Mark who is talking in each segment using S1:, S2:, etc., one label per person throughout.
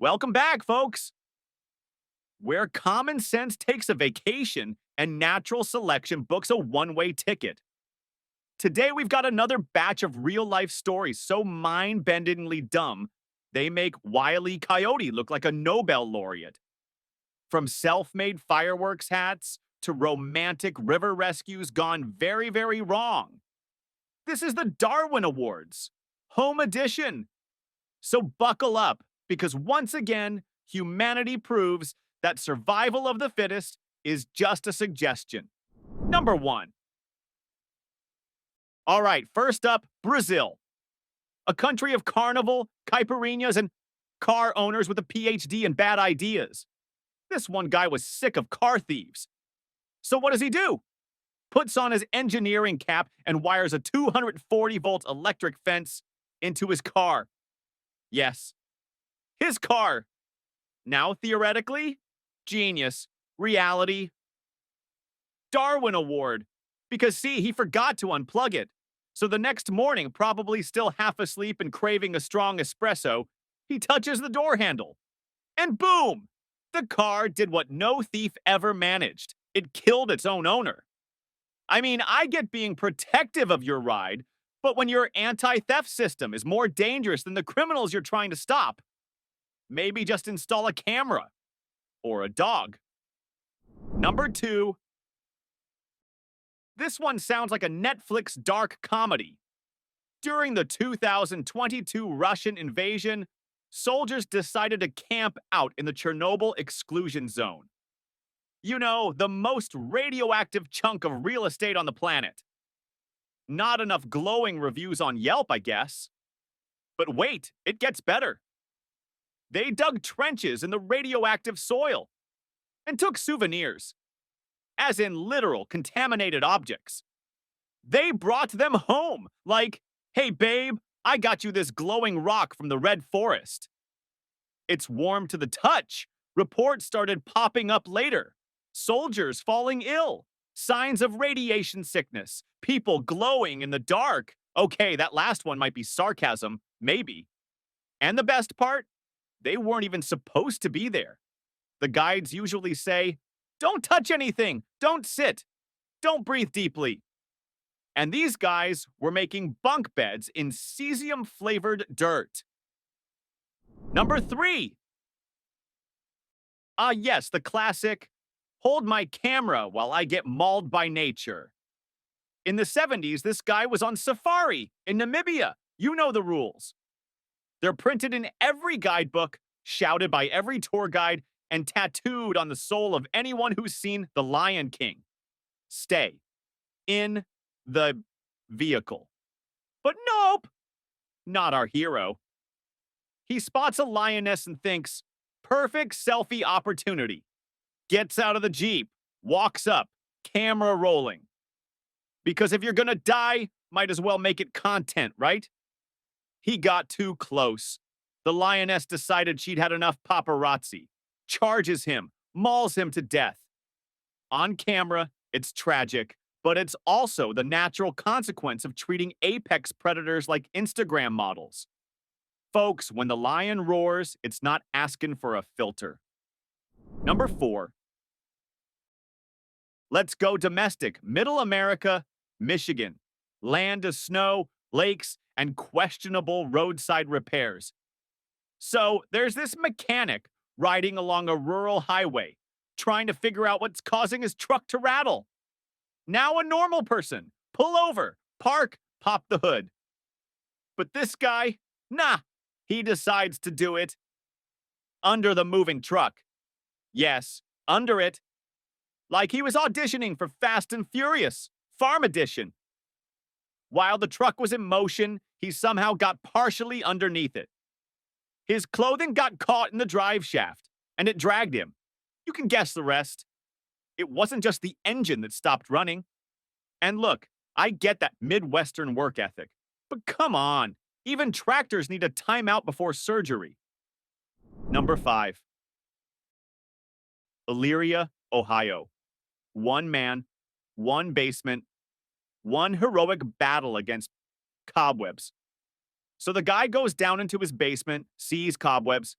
S1: Welcome back, folks. Where common sense takes a vacation and natural selection books a one-way ticket. Today, we've got another batch of real-life stories so mind-bendingly dumb, they make Wile E. Coyote look like a Nobel laureate. From self-made fireworks hats to romantic river rescues gone very, very wrong. This is the Darwin Awards, home edition. So buckle up, because once again, humanity proves that survival of the fittest is just a suggestion. Number one. All right, first up, Brazil. A country of carnival, caipirinhas, and car owners with a PhD in bad ideas. This one guy was sick of car thieves. So what does he do? Puts on his engineering cap and wires a 240-volt electric fence into his car. Yes, his car. Now, theoretically, genius. Reality, Darwin Award. Because, see, he forgot to unplug it. So the next morning, probably still half asleep and craving a strong espresso, he touches the door handle. And boom! The car did what no thief ever managed. It killed its own owner. I mean, I get being protective of your ride, but when your anti-theft system is more dangerous than the criminals you're trying to stop, maybe just install a camera or a dog. Number two. This one sounds like a Netflix dark comedy. During the 2022 Russian invasion, soldiers decided to camp out in the Chernobyl exclusion zone. You know, the most radioactive chunk of real estate on the planet. Not enough glowing reviews on Yelp, I guess. But wait, it gets better. They dug trenches in the radioactive soil and took souvenirs, as in literal contaminated objects. They brought them home, like, hey babe, I got you this glowing rock from the Red Forest. It's warm to the touch. Reports started popping up later. Soldiers falling ill. Signs of radiation sickness. People glowing in the dark. Okay, that last one might be sarcasm, maybe. And the best part? They weren't even supposed to be there. The guides usually say, don't touch anything, don't sit, don't breathe deeply. And these guys were making bunk beds in cesium-flavored dirt. Number three. Yes, the classic, hold my camera while I get mauled by nature. In the 70s, this guy was on safari in Namibia. You know the rules. They're printed in every guidebook, shouted by every tour guide, and tattooed on the soul of anyone who's seen The Lion King. Stay in the vehicle. But nope, not our hero. He spots a lioness and thinks, perfect selfie opportunity. Gets out of the Jeep, walks up, camera rolling. Because if you're gonna die, might as well make it content, right? He got too close. The lioness decided she'd had enough paparazzi. Charges him, mauls him to death. On camera, it's tragic, but it's also the natural consequence of treating apex predators like Instagram models. Folks, when the lion roars, it's not asking for a filter. Number four. Let's go domestic. Middle America, Michigan. Land of snow, lakes, and questionable roadside repairs. So there's this mechanic riding along a rural highway, trying to figure out what's causing his truck to rattle. Now a normal person, pull over, park, pop the hood. But this guy, nah, he decides to do it under the moving truck. Yes, under it. Like he was auditioning for Fast and Furious, Farm Edition. While the truck was in motion, he somehow got partially underneath it. His clothing got caught in the drive shaft, and it dragged him. You can guess the rest. It wasn't just the engine that stopped running. And look, I get that Midwestern work ethic, but come on, even tractors need a timeout before surgery. Number five. Elyria, Ohio. One man, one basement, one heroic battle against cobwebs. So the guy goes down into his basement, sees cobwebs,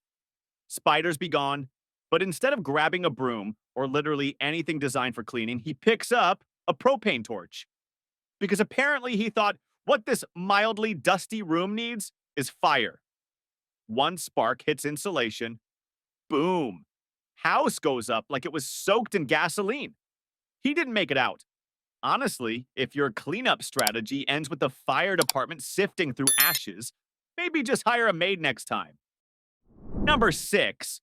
S1: Spiders be gone. But instead of grabbing a broom or literally anything designed for cleaning, he picks up a propane torch. Because apparently he thought what this mildly dusty room needs is fire. One spark hits insulation. Boom. House goes up like it was soaked in gasoline. He didn't make it out. Honestly, if your cleanup strategy ends with the fire department sifting through ashes, maybe just hire a maid next time. Number 6.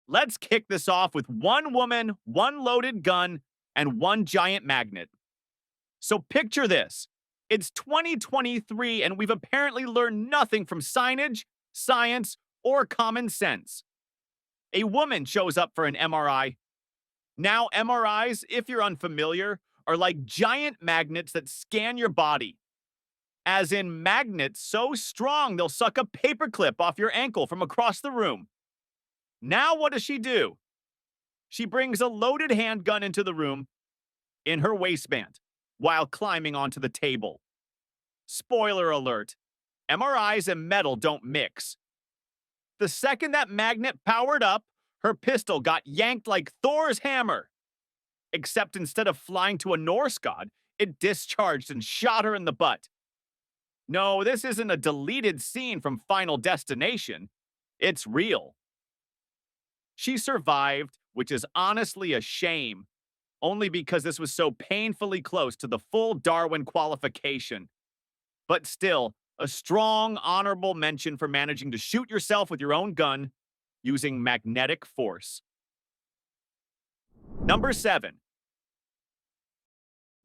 S1: Let's kick this off with one woman, one loaded gun, and one giant magnet. So picture this. It's 2023, and we've apparently learned nothing from signage, science, or common sense. A woman shows up for an MRI. Now, MRIs, if you're unfamiliar, are like giant magnets that scan your body. As in magnets so strong they'll suck a paperclip off your ankle from across the room. Now what does she do? She brings a loaded handgun into the room in her waistband while climbing onto the table. Spoiler alert, MRIs and metal don't mix. The second that magnet powered up, her pistol got yanked like Thor's hammer. Except instead of flying to a Norse god, it discharged and shot her in the butt. No, this isn't a deleted scene from Final Destination. It's real. She survived, which is honestly a shame, only because this was so painfully close to the full Darwin qualification. But still, a strong, honorable mention for managing to shoot yourself with your own gun using magnetic force. Number 7.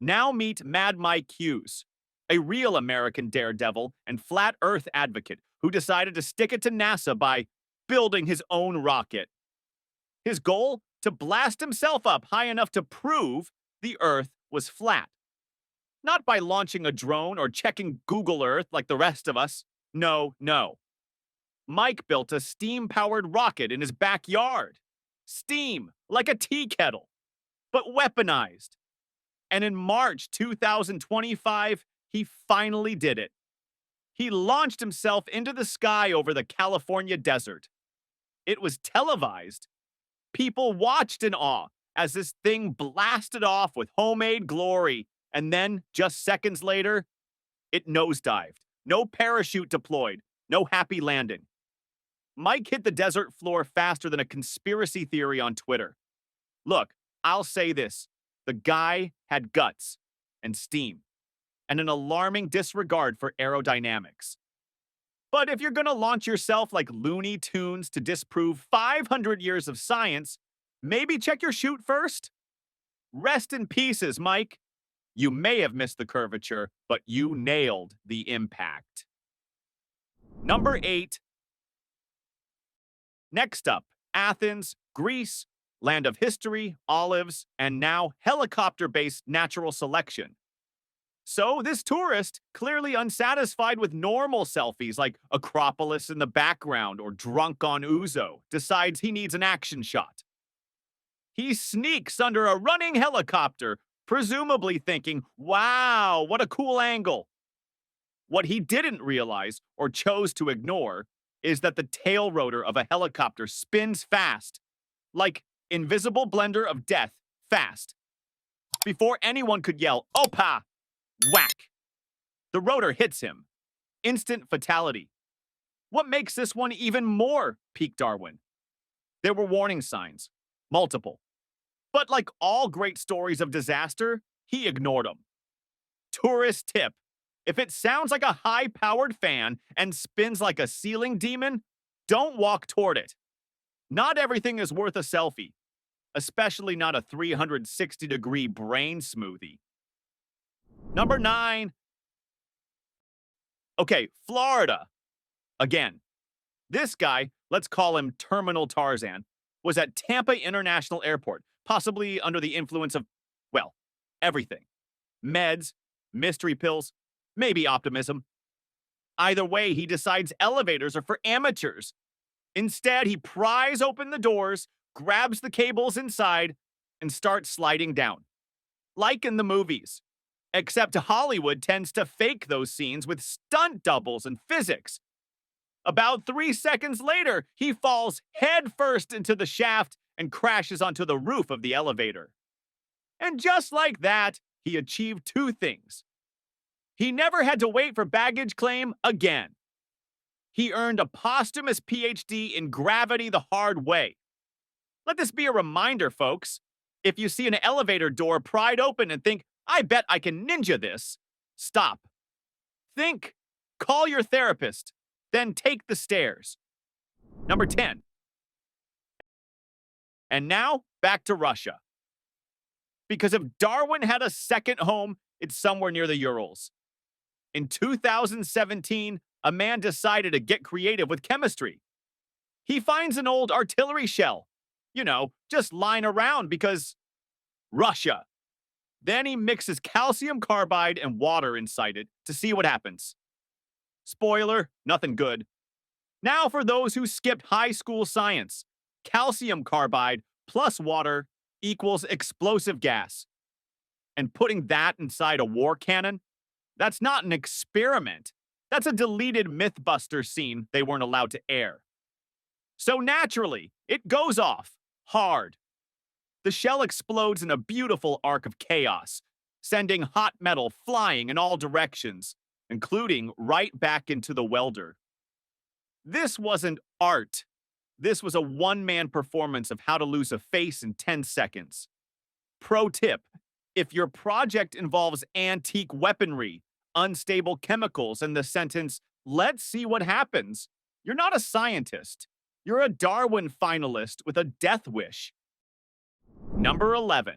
S1: Now meet Mad Mike Hughes, a real American daredevil and flat Earth advocate who decided to stick it to NASA by building his own rocket. His goal? To blast himself up high enough to prove the Earth was flat. Not by launching a drone or checking Google Earth like the rest of us. No, no. Mike built a steam-powered rocket in his backyard. Steam, like a tea kettle, but weaponized. And in March 2025, he finally did it. He launched himself into the sky over the California desert. It was televised. People watched in awe as this thing blasted off with homemade glory. And then, just seconds later, it nosedived. No parachute deployed. No happy landing. Mike hit the desert floor faster than a conspiracy theory on Twitter. Look, I'll say this. The guy had guts and steam and an alarming disregard for aerodynamics. But if you're going to launch yourself like Looney Tunes to disprove 500 years of science, maybe check your chute first? Rest in pieces, Mike. You may have missed the curvature, but you nailed the impact. Number 8. Next up, Athens, Greece, land of history, olives, and now helicopter-based natural selection. So this tourist, clearly unsatisfied with normal selfies like Acropolis in the background or drunk on ouzo, decides he needs an action shot. He sneaks under a running helicopter, presumably thinking, wow, what a cool angle. What he didn't realize or chose to ignore is that the tail rotor of a helicopter spins fast, like invisible blender of death, fast. Before anyone could yell, "Opa!" Whack! The rotor hits him. Instant fatality. What makes this one even more peak Darwin? There were warning signs. Multiple. But like all great stories of disaster, he ignored them. Tourist tip. If it sounds like a high-powered fan and spins like a ceiling demon, don't walk toward it. Not everything is worth a selfie, especially not a 360-degree brain smoothie. Number 9. Okay, Florida. Again, this guy, let's call him Terminal Tarzan, was at Tampa International Airport, possibly under the influence of, well, everything. Meds, mystery pills, maybe optimism. Either way, he decides elevators are for amateurs. Instead, he pries open the doors, grabs the cables inside, and starts sliding down. Like in the movies. Except Hollywood tends to fake those scenes with stunt doubles and physics. About 3 seconds later, he falls headfirst into the shaft and crashes onto the roof of the elevator. And just like that, he achieved two things. He never had to wait for baggage claim again. He earned a posthumous PhD in gravity the hard way. Let this be a reminder, folks. If you see an elevator door pried open and think, I bet I can ninja this, stop. Think, call your therapist, then take the stairs. Number 10. And now, back to Russia. Because if Darwin had a second home, it's somewhere near the Urals. In 2017, a man decided to get creative with chemistry. He finds an old artillery shell, just lying around because Russia. Then he mixes calcium carbide and water inside it to see what happens. Spoiler, nothing good. Now for those who skipped high school science, calcium carbide plus water equals explosive gas. And putting that inside a war cannon? That's not an experiment. That's a deleted Mythbuster scene they weren't allowed to air. So naturally, it goes off hard. The shell explodes in a beautiful arc of chaos, sending hot metal flying in all directions, including right back into the welder. This wasn't art. This was a one-man performance of how to lose a face in 10 seconds. Pro tip, if your project involves antique weaponry, unstable chemicals, and the sentence, let's see what happens, you're not a scientist. You're a Darwin finalist with a death wish. Number 11.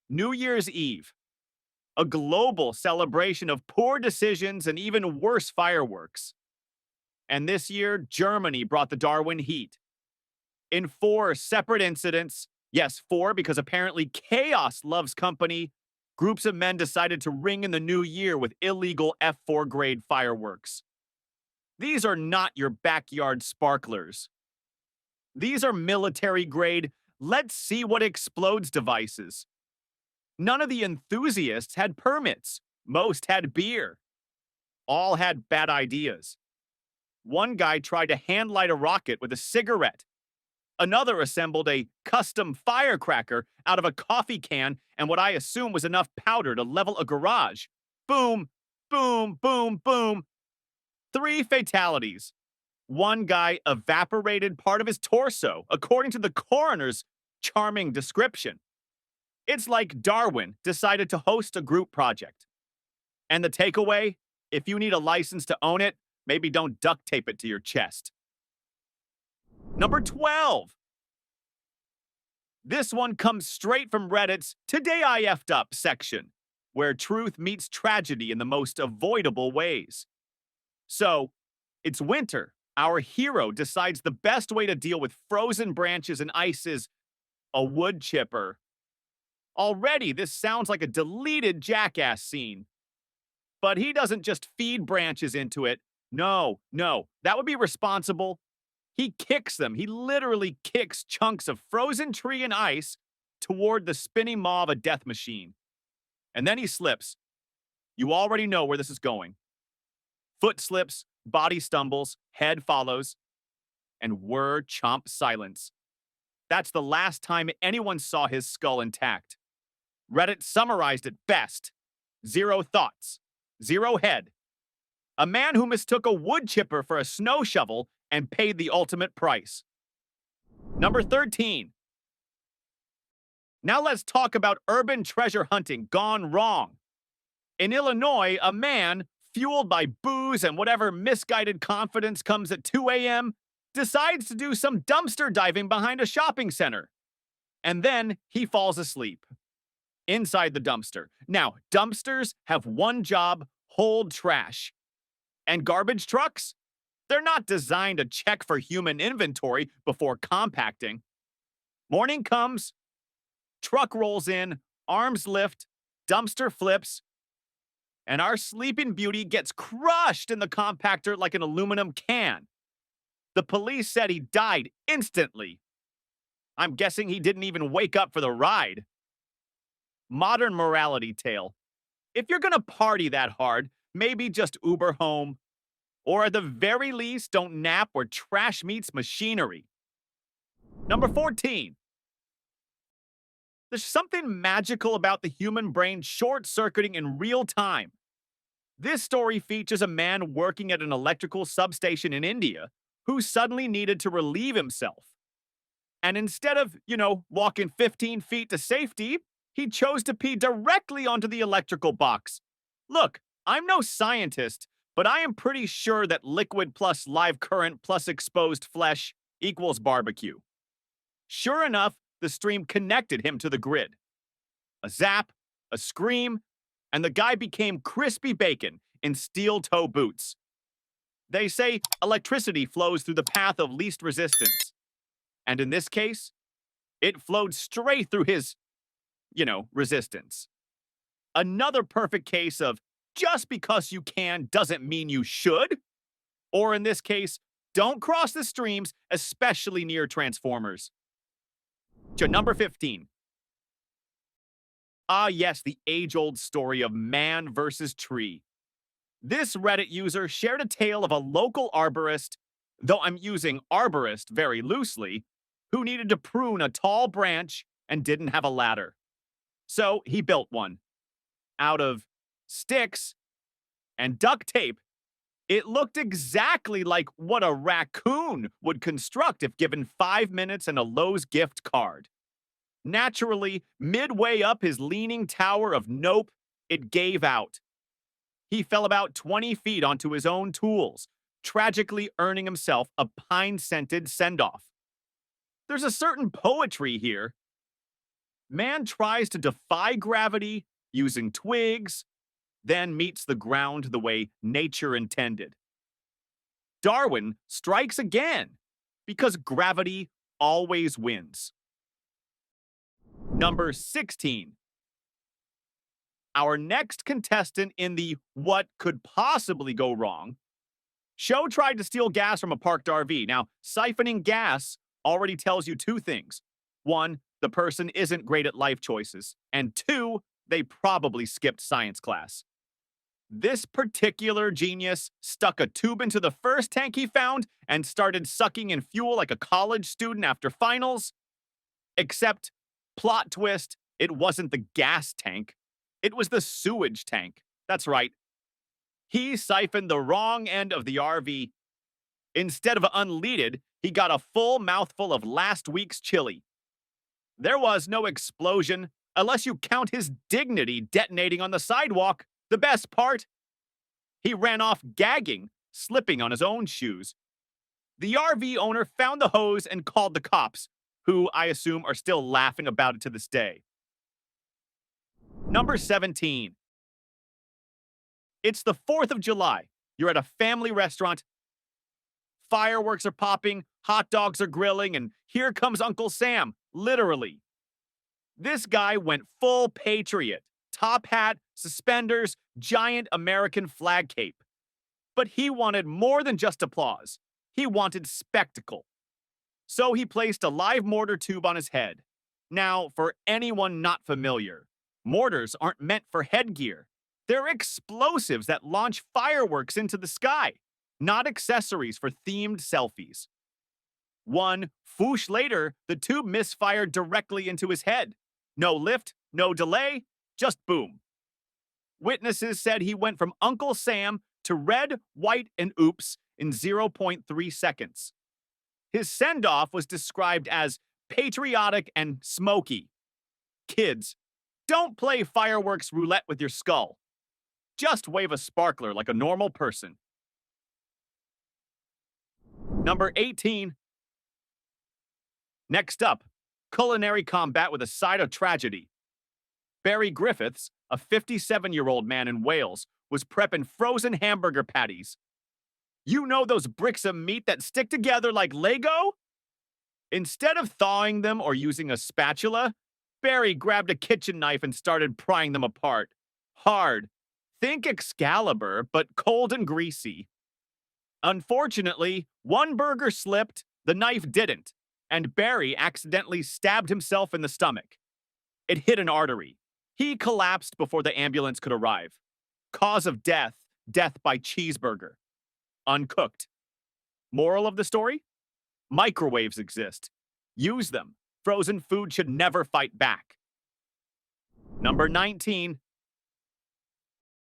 S1: New Year's Eve. A global celebration of poor decisions and even worse fireworks. And this year, Germany brought the Darwin heat. In 4 separate incidents, yes, 4 because apparently chaos loves company, groups of men decided to ring in the new year with illegal F4 grade fireworks. These are not your backyard sparklers. These are military grade, let's see what explodes devices. None of the enthusiasts had permits. Most had beer. All had bad ideas. One guy tried to hand light a rocket with a cigarette. Another assembled a custom firecracker out of a coffee can and what I assume was enough powder to level a garage. Boom, boom, boom, boom. 3 fatalities. One guy evaporated part of his torso, according to the coroner's charming description. It's like Darwin decided to host a group project. And the takeaway? If you need a license to own it, maybe don't duct tape it to your chest. Number 12. This one comes straight from Reddit's Today I F'd Up section, where truth meets tragedy in the most avoidable ways. So, it's winter. Our hero decides the best way to deal with frozen branches and ice is a wood chipper. Already, this sounds like a deleted Jackass scene. But he doesn't just feed branches into it. No, that would be responsible. He kicks them. He literally kicks chunks of frozen tree and ice toward the spinning maw of a death machine. And then he slips. You already know where this is going. Foot slips, body stumbles, head follows, and whir chomp silence. That's the last time anyone saw his skull intact. Reddit summarized it best. 0 thoughts. 0 head. A man who mistook a wood chipper for a snow shovel and paid the ultimate price. Number 13. Now let's talk about urban treasure hunting gone wrong. In Illinois, a man, fueled by booze and whatever misguided confidence comes at 2 a.m., decides to do some dumpster diving behind a shopping center. And then he falls asleep. Inside the dumpster. Now, dumpsters have one job, hold trash. And garbage trucks? They're not designed to check for human inventory before compacting. Morning comes, truck rolls in, arms lift, dumpster flips, and our sleeping beauty gets crushed in the compactor like an aluminum can. The police said he died instantly. I'm guessing he didn't even wake up for the ride. Modern morality tale. If you're gonna party that hard, maybe just Uber home. Or at the very least, don't nap where trash meets machinery. Number 14. There's something magical about the human brain short circuiting in real time. This story features a man working at an electrical substation in India who suddenly needed to relieve himself. And instead of, walking 15 feet to safety, he chose to pee directly onto the electrical box. Look, I'm no scientist, but I am pretty sure that liquid plus live current plus exposed flesh equals barbecue. Sure enough, the stream connected him to the grid. A zap, a scream, and the guy became crispy bacon in steel toe boots. They say electricity flows through the path of least resistance. And in this case, it flowed straight through his, resistance. Another perfect case of just because you can doesn't mean you should. Or in this case, don't cross the streams, especially near transformers. To number 15. Ah, yes, the age-old story of man versus tree. This Reddit user shared a tale of a local arborist, though I'm using arborist very loosely, who needed to prune a tall branch and didn't have a ladder. So he built one. Out of sticks and duct tape, it looked exactly like what a raccoon would construct if given 5 minutes and a Lowe's gift card. Naturally, midway up his leaning tower of nope, it gave out. He fell about 20 feet onto his own tools, tragically earning himself a pine-scented send-off. There's a certain poetry here. Man tries to defy gravity using twigs, then meets the ground the way nature intended. Darwin strikes again, because gravity always wins. Number 16. Our next contestant in the what could possibly go wrong show tried to steal gas from a parked RV. Now, siphoning gas already tells you two things. One, the person isn't great at life choices. And two, they probably skipped science class. This particular genius stuck a tube into the first tank he found and started sucking in fuel like a college student after finals. Except, plot twist, it wasn't the gas tank. It was the sewage tank. That's right. He siphoned the wrong end of the RV. Instead of unleaded, he got a full mouthful of last week's chili. There was no explosion, unless you count his dignity detonating on the sidewalk. The best part? He ran off gagging, slipping on his own shoes. The RV owner found the hose and called the cops, who I assume are still laughing about it to this day. Number 17. It's the 4th of July. You're at a family restaurant. Fireworks are popping, hot dogs are grilling, and here comes Uncle Sam, literally. This guy went full patriot. Top hat, suspenders, giant American flag cape. But he wanted more than just applause. He wanted spectacle. So he placed a live mortar tube on his head. Now, for anyone not familiar, mortars aren't meant for headgear. They're explosives that launch fireworks into the sky, not accessories for themed selfies. One whoosh later, the tube misfired directly into his head. No lift, no delay, just boom. Witnesses said he went from Uncle Sam to red, white, and oops in 0.3 seconds. His send-off was described as patriotic and smoky. Kids, don't play fireworks roulette with your skull. Just wave a sparkler like a normal person. Number 18. Next up, culinary combat with a side of tragedy. Barry Griffiths, a 57-year-old man in Wales, was prepping frozen hamburger patties. You know those bricks of meat that stick together like Lego? Instead of thawing them or using a spatula, Barry grabbed a kitchen knife and started prying them apart. Hard. Think Excalibur, but cold and greasy. Unfortunately, one burger slipped, the knife didn't, and Barry accidentally stabbed himself in the stomach. It hit an artery. He collapsed before the ambulance could arrive. Cause of death, death by cheeseburger. uncooked. Moral of the story? Microwaves exist. Use them. Frozen food should never fight back. Number 19.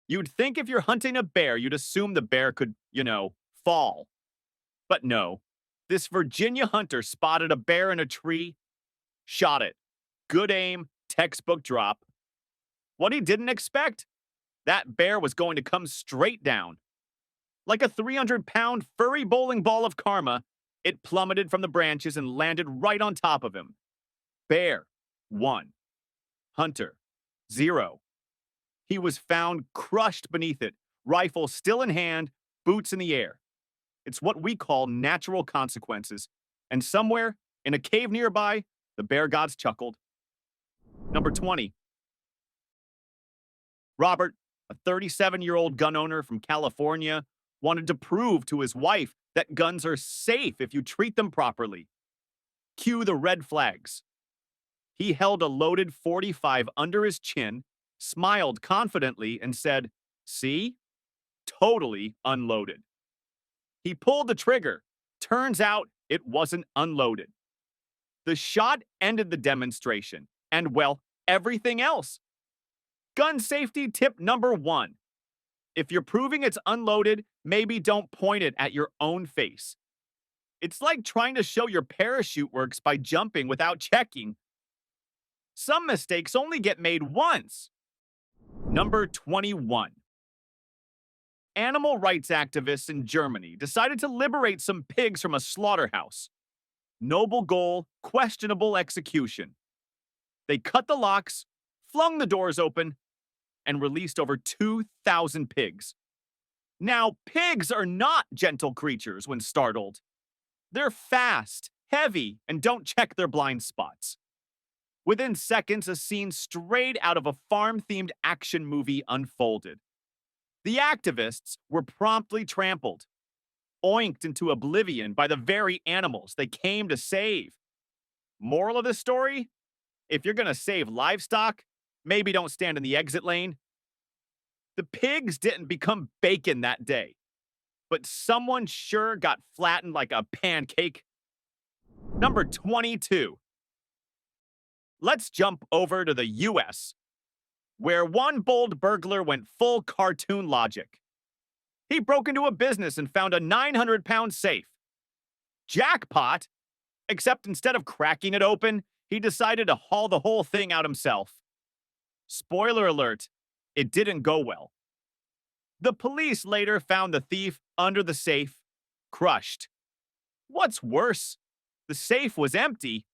S1: You'd think if you're hunting a bear, you'd assume the bear could, fall. But no. This Virginia hunter spotted a bear in a tree, shot it. Good aim, textbook drop. What he didn't expect? That bear was going to come straight down. Like a 300-pound furry bowling ball of karma, it plummeted from the branches and landed right on top of him. Bear, 1. Hunter, 0. He was found crushed beneath it, rifle still in hand, boots in the air. It's what we call natural consequences. And somewhere, in a cave nearby, the bear gods chuckled. Number 20. Robert, a 37-year-old gun owner from California, wanted to prove to his wife that guns are safe if you treat them properly. Cue the red flags. He held a loaded .45 under his chin, smiled confidently, and said, "See? Totally unloaded." He pulled the trigger. Turns out it wasn't unloaded. The shot ended the demonstration, and, well, everything else. Gun safety tip number 1. If you're proving it's unloaded, maybe don't point it at your own face. It's like trying to show your parachute works by jumping without checking. Some mistakes only get made once. Number 21. Animal rights activists in Germany decided to liberate some pigs from a slaughterhouse. Noble goal, questionable execution. They cut the locks, flung the doors open, and released over 2,000 pigs. Now, pigs are not gentle creatures when startled. They're fast, heavy, and don't check their blind spots. Within seconds, a scene straight out of a farm-themed action movie unfolded. The activists were promptly trampled, oinked into oblivion by the very animals they came to save. Moral of the story? If you're going to save livestock, maybe don't stand in the exit lane. The pigs didn't become bacon that day, but someone sure got flattened like a pancake. Number 22. Let's jump over to the US, where one bold burglar went full cartoon logic. He broke into a business and found a 900-pound safe. Jackpot! Except instead of cracking it open, he decided to haul the whole thing out himself. Spoiler alert, it didn't go well. The police later found the thief under the safe, crushed. What's worse, the safe was empty.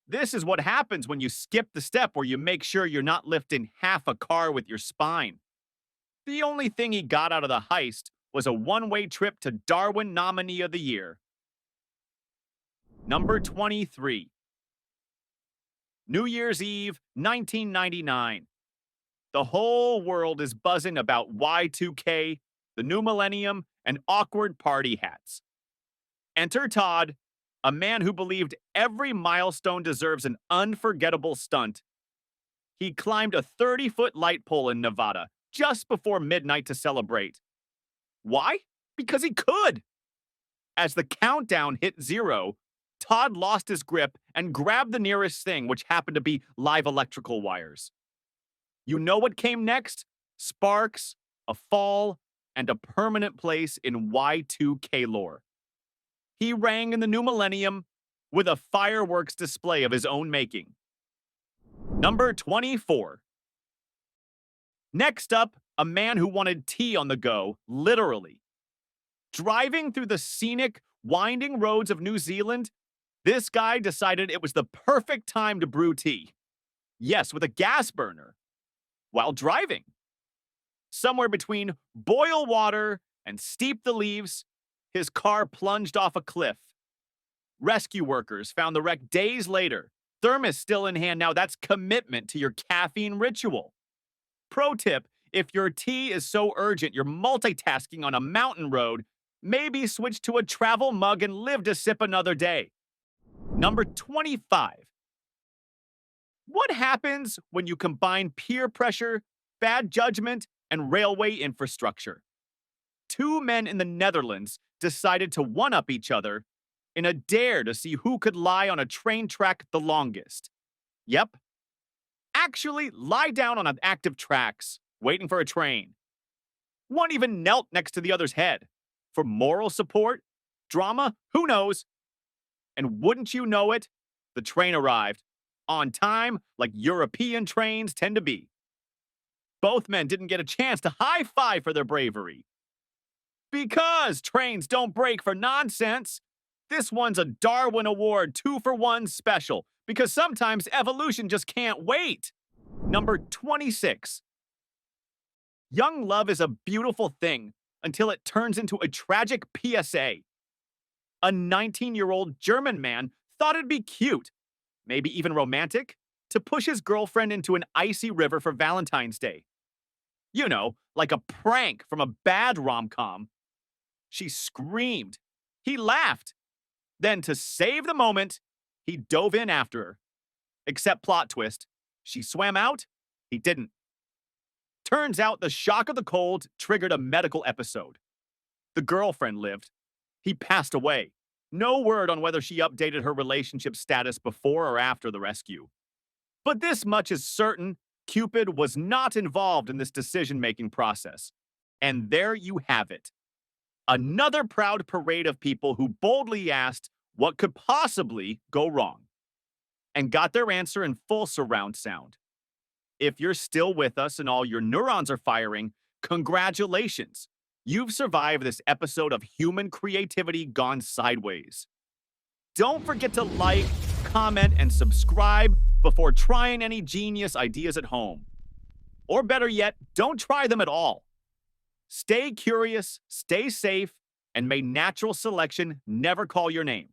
S1: This is what happens when you skip the step where you make sure you're not lifting half a car with your spine. The only thing he got out of the heist was a one-way trip to Darwin Nominee of the Year. Number 23. New Year's Eve, 1999. The whole world is buzzing about Y2K, the new millennium, and awkward party hats. Enter Todd, a man who believed every milestone deserves an unforgettable stunt. He climbed a 30-foot light pole in Nevada just before midnight to celebrate. Why? Because he could. As the countdown hit 0, Todd lost his grip and grabbed the nearest thing, which happened to be live electrical wires. You know what came next? Sparks, a fall, and a permanent place in Y2K lore. He rang in the new millennium with a fireworks display of his own making. Number 24. Next up, a man who wanted tea on the go, literally. Driving through the scenic, winding roads of New Zealand, this guy decided it was the perfect time to brew tea. Yes, with a gas burner. While driving. Somewhere between boil water and steep the leaves, his car plunged off a cliff. Rescue workers found the wreck days later. Thermos still in hand now. That's commitment to your caffeine ritual. Pro tip, if your tea is so urgent you're multitasking on a mountain road, maybe switch to a travel mug and live to sip another day. Number 25. What happens when you combine peer pressure, bad judgment, and railway infrastructure? two men in the Netherlands decided to one-up each other in a dare to see who could lie on a train track the longest. Yep. Actually, lie down on active tracks, waiting for a train. One even knelt next to the other's head. For moral support? Drama? Who knows? And wouldn't you know it, the train arrived. On time, like European trains tend to be. Both men didn't get a chance to high-five for their bravery. Because trains don't break for nonsense. This one's a Darwin Award 2-for-1 special, because sometimes evolution just can't wait. Number 26. Young love is a beautiful thing until it turns into a tragic PSA. A 19-year-old German man thought it'd be cute, maybe even romantic, to push his girlfriend into an icy river for Valentine's Day. You know, like a prank from a bad rom-com. She screamed. He laughed. Then, to save the moment, he dove in after her. Except plot twist, she swam out, he didn't. Turns out the shock of the cold triggered a medical episode. The girlfriend lived. He passed away. No word on whether she updated her relationship status before or after the rescue. But this much is certain, Cupid was not involved in this decision-making process. And there you have it. Another proud parade of people who boldly asked what could possibly go wrong. And got their answer in full surround sound. If you're still with us and all your neurons are firing, congratulations. You've survived this episode of human creativity gone sideways. Don't forget to like, comment, and subscribe before trying any genius ideas at home. Or better yet, don't try them at all. Stay curious, stay safe, and may natural selection never call your name.